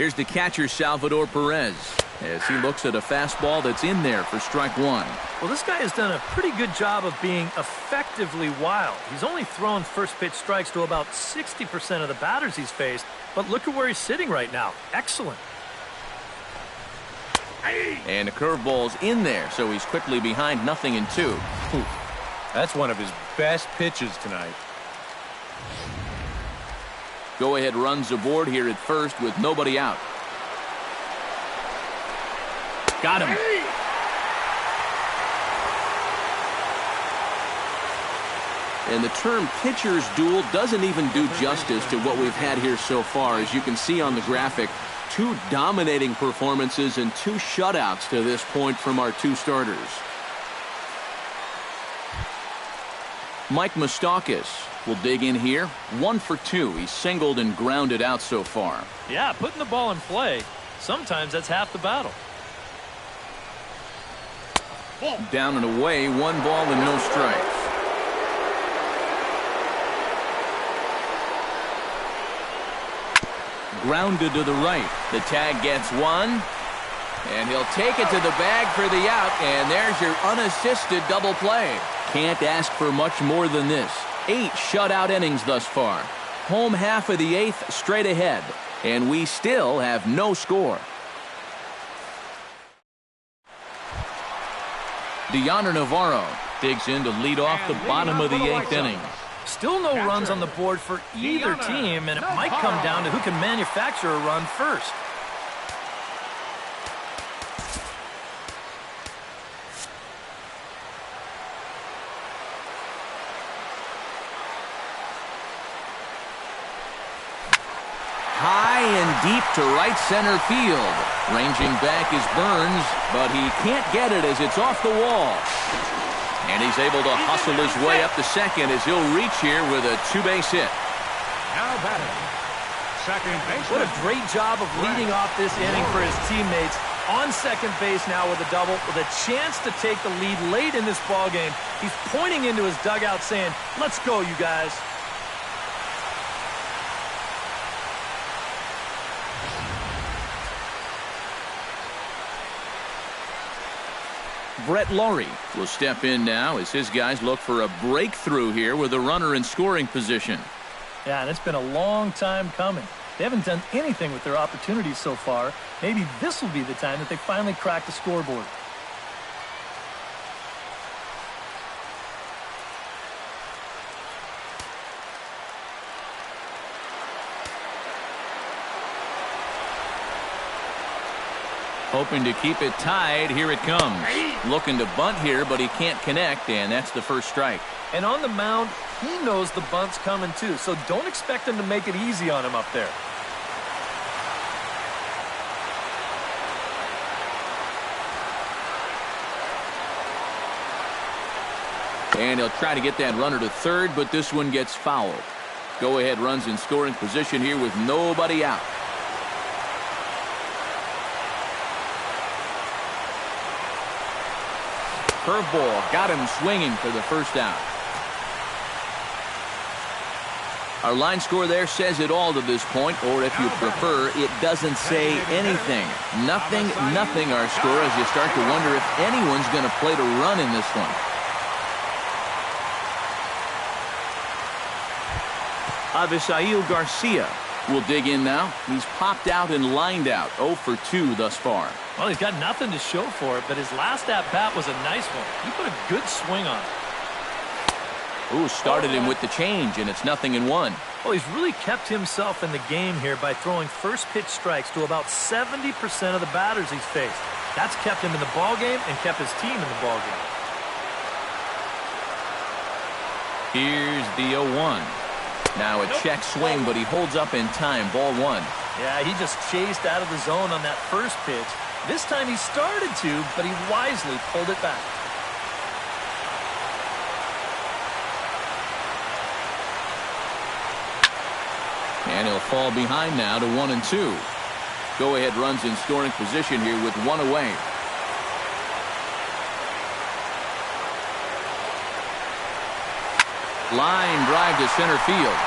Here's the catcher, Salvador Perez, as he looks at a fastball that's in there for strike one. Well, this guy has done a pretty good job of being effectively wild. He's only thrown first pitch strikes to about 60% of the batters he's faced, but look at where he's sitting right now. Excellent. And the curveball's in there, so he's quickly behind 0-2. That's one of his best pitches tonight. Go-ahead runs aboard here at first with nobody out. Got him. And the term pitcher's duel doesn't even do justice to what we've had here so far. As you can see on the graphic, 2 dominating performances and 2 shutouts to this point from our 2 starters. Mike Moustakas will dig in here. 1 for 2. He's singled and grounded out so far. Yeah, putting the ball in play, sometimes that's half the battle. Down and away, 1 ball and no strikes. Grounded to the right. The tag gets 1. And he'll take it to the bag for the out. And there's your unassisted double play. Can't ask for much more than this. 8 shutout innings thus far. Home half of the 8th straight ahead. And we still have no score. Deoner Navarro digs in to lead off the bottom of the 8th inning. Still no runs on the board for either team, and it might come down to who can manufacture a run first. High and deep to right center field. Ranging back is Burns, but he can't get it as it's off the wall. And he's able to hustle his way up to second as he'll reach here with a 2-base hit. Now batting, second base. What a great job of leading off this inning for his teammates. On second base now with a double, with a chance to take the lead late in this ballgame. He's pointing into his dugout saying, "Let's go, you guys." Brett Laurie will step in now as his guys look for a breakthrough here with a runner in scoring position. Yeah, and it's been a long time coming. They haven't done anything with their opportunities so far. Maybe this will be the time that they finally crack the scoreboard. Hoping to keep it tied. Here it comes. Looking to bunt here, but he can't connect, and that's the first strike. And on the mound, he knows the bunt's coming too, so don't expect him to make it easy on him up there. And he'll try to get that runner to third, but this one gets fouled. Go-ahead runs in scoring position here with nobody out. Curveball got him swinging for the first out. Our line score there says it all to this point, or if you prefer, it doesn't say anything. 0-0 our score as you start to wonder if anyone's going to play to run in this one. Avisail Garcia will dig in now. He's popped out and lined out. 0 for 2 thus far. Well, he's got nothing to show for it, but his last at-bat was a nice one. He put a good swing on it. Ooh, started him with the change, and it's 0-1. Well, he's really kept himself in the game here by throwing first pitch strikes to about 70% of the batters he's faced. That's kept him in the ballgame and kept his team in the ballgame. Here's the 0-1. Now a check swing, but he holds up in time. Ball 1. Yeah, he just chased out of the zone on that first pitch. This time he started to, but he wisely pulled it back. And he'll fall behind now to 1-2. Go-ahead runs in scoring position here with 1 away. Line drive to center field.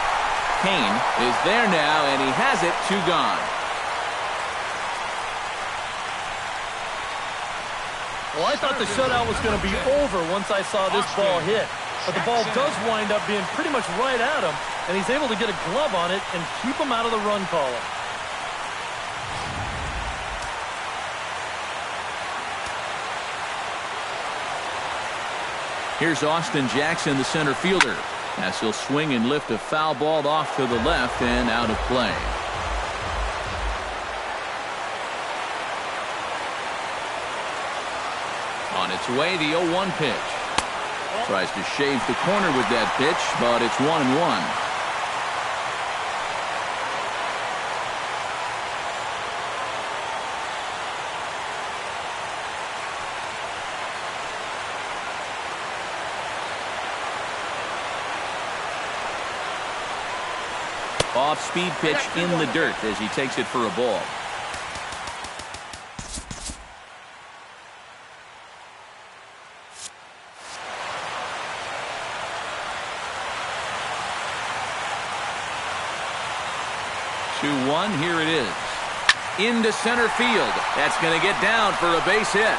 Kane is there now, and he has it. 2 gone. Well, I thought the shutout was going to be over once I saw this ball hit. But the ball does wind up being pretty much right at him, and he's able to get a glove on it and keep him out of the run column. Here's Austin Jackson, the center fielder, as he'll swing and lift a foul ball off to the left and out of play. On its way, the 0-1 pitch. Tries to shave the corner with that pitch, but it's 1-1. Off-speed pitch in the dirt as he takes it for a ball. Here it is. Into center field. That's going to get down for a base hit.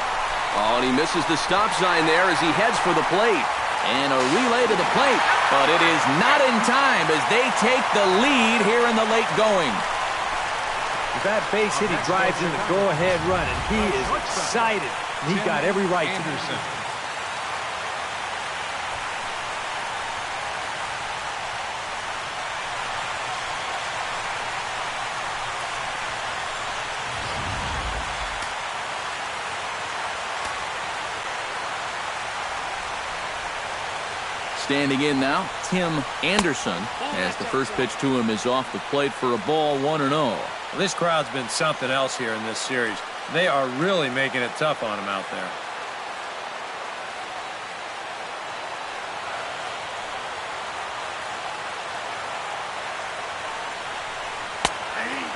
Oh, and he misses the stop sign there as he heads for the plate. And a relay to the plate. But it is not in time as they take the lead here in the late going. With that base hit, he drives in the go-ahead run, and he is excited. He's got every right to do so. Standing in now, Tim Anderson, as the first pitch to him is off the plate for a ball, 1-0. Well, this crowd's been something else here in this series. They are really making it tough on him out there.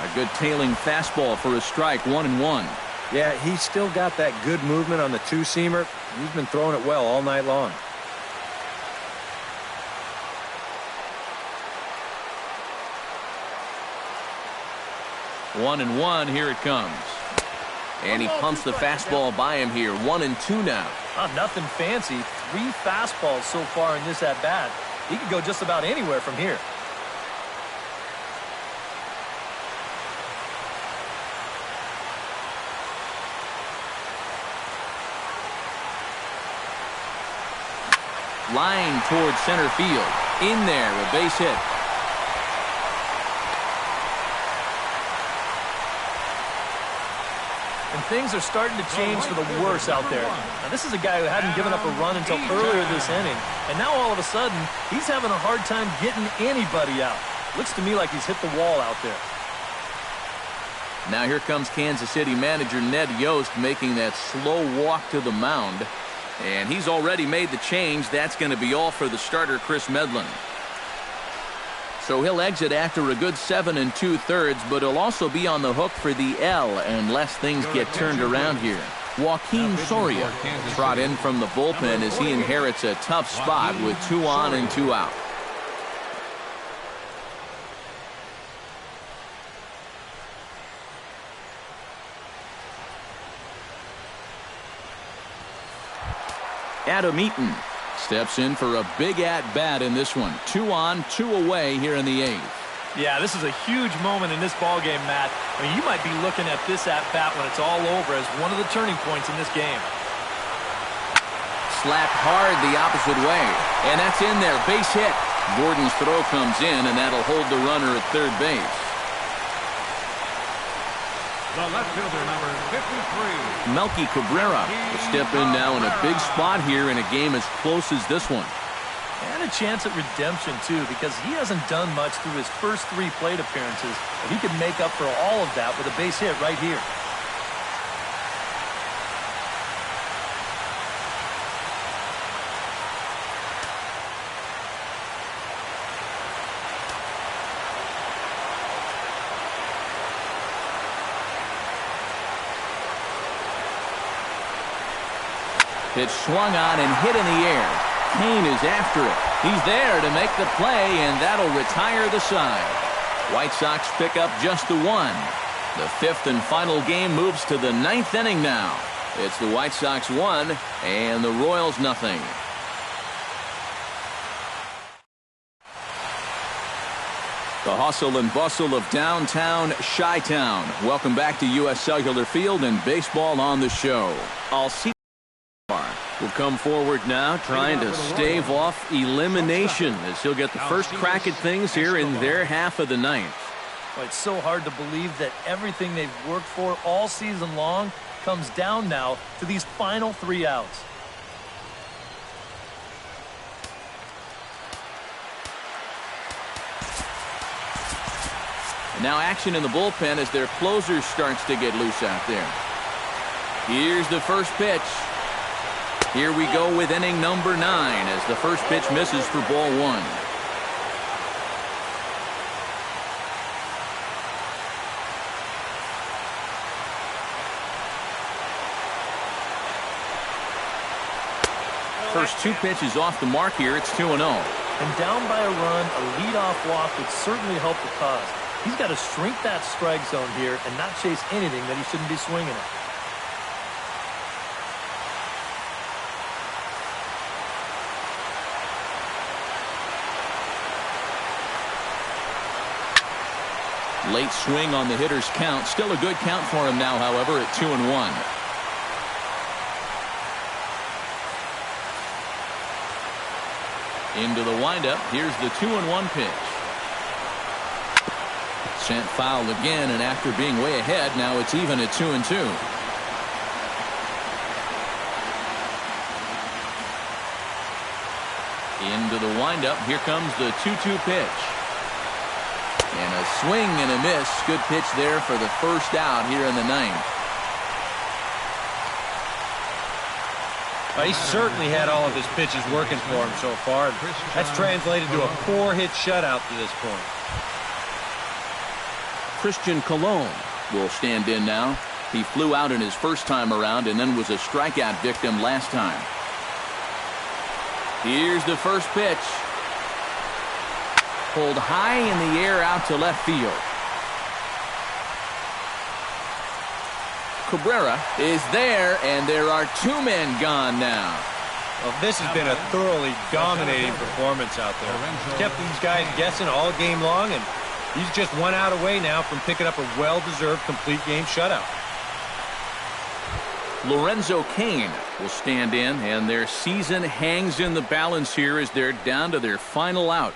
A good tailing fastball for a strike, 1-1. Yeah, he's still got that good movement on the two-seamer. He's been throwing it well all night long. 1-1, here it comes. And he pumps the fastball by him here. 1-2 now. Nothing fancy. 3 fastballs so far in this at-bat. He could go just about anywhere from here. Line towards center field. In there, a base hit. And things are starting to change for the worse out there. Now, this is a guy who hadn't given up a run until earlier this inning. And now all of a sudden, he's having a hard time getting anybody out. Looks to me like he's hit the wall out there. Now here comes Kansas City manager Ned Yost making that slow walk to the mound. And he's already made the change. That's going to be all for the starter, Chris Medlin. So he'll exit after a good 7 2/3, but he'll also be on the hook for the L unless things get turned around here. Joaquin Soria trot in from the bullpen as he inherits a tough spot with 2 on and 2 out. Adam Eaton steps in for a big at-bat in this one. 2 on, 2 away here in the 8th. Yeah, this is a huge moment in this ballgame, Matt. I mean, you might be looking at this at-bat when it's all over as one of the turning points in this game. Slapped hard the opposite way, and that's in there. Base hit. Gordon's throw comes in, and that'll hold the runner at third base. The left fielder, number 53. Melky Cabrera will step in now in a big spot here in a game as close as this one. And a chance at redemption, too, because he hasn't done much through his first 3 plate appearances. But he could make up for all of that with a base hit right here. Pitch swung on and hit in the air. Kane is after it. He's there to make the play, and that'll retire the side. White Sox pick up just the 1. The 5th and final game moves to the 9th inning now. It's the White Sox 1 and the Royals nothing. The hustle and bustle of downtown Chi-Town. Welcome back to U.S. Cellular Field and baseball on the show. All season will come forward now trying to stave off elimination as he'll get the first crack at things here in their half of the ninth. Well, it's so hard to believe that everything they've worked for all season long comes down now to these final 3 outs. Now action in the bullpen as their closer starts to get loose out there. Here's the first pitch. Here we go with inning number 9 as the first pitch misses for ball 1. First 2 pitches off the mark here. It's 2-0. And down by a run, a leadoff walk would certainly help the cause. He's got to shrink that strike zone here and not chase anything that he shouldn't be swinging at. Late swing on the hitter's count. Still a good count for him now, however, at 2-1. Into the windup. Here's the 2-1 pitch. Sent foul again, and after being way ahead, now it's even at 2-2. Into the windup. Here comes the 2-2 pitch. And a swing and a miss. Good pitch there for the first out here in the 9th. He certainly had all of his pitches working for him so far. That's translated to a 4-hit shutout to this point. Christian Colon will stand in now. He flew out in his first time around and then was a strikeout victim last time. Here's the first pitch. Pulled high in the air out to left field. Cabrera is there, and there are 2 men gone now. Well, this has been a thoroughly dominating performance out there. He's kept these guys guessing all game long, and he's just 1 out away now from picking up a well-deserved complete game shutout. Lorenzo Cain will stand in, and their season hangs in the balance here as they're down to their final out.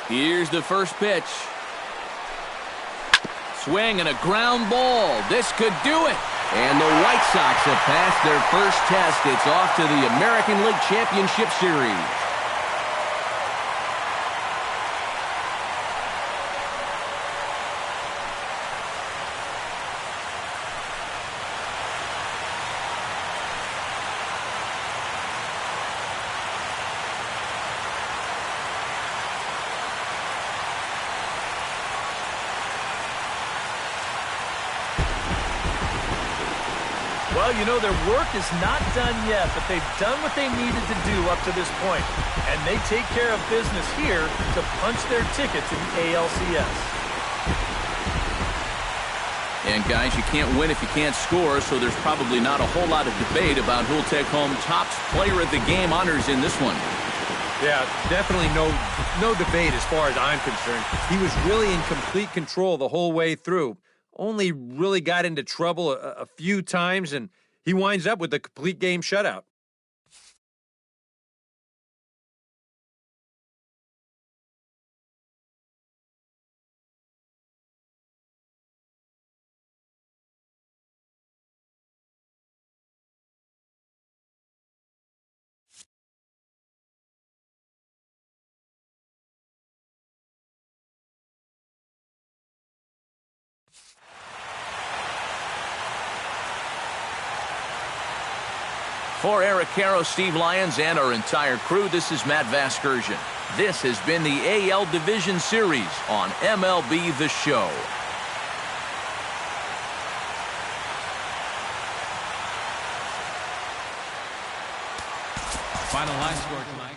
Here's the first pitch. Swing and a ground ball. This could do it. And the White Sox have passed their first test. It's off to the American League Championship Series. Well, you know, their work is not done yet, but they've done what they needed to do up to this point. And they take care of business here to punch their ticket to the ALCS. And, guys, you can't win if you can't score, so there's probably not a whole lot of debate about who'll take home top player of the game honors in this one. Yeah, definitely no debate as far as I'm concerned. He was really in complete control the whole way through. Only really got into trouble a few times, and he winds up with a complete game shutout. For Eric Caro, Steve Lyons, and our entire crew, this is Matt Vasgersian. This has been the AL Division Series on MLB The Show. Final high score tonight.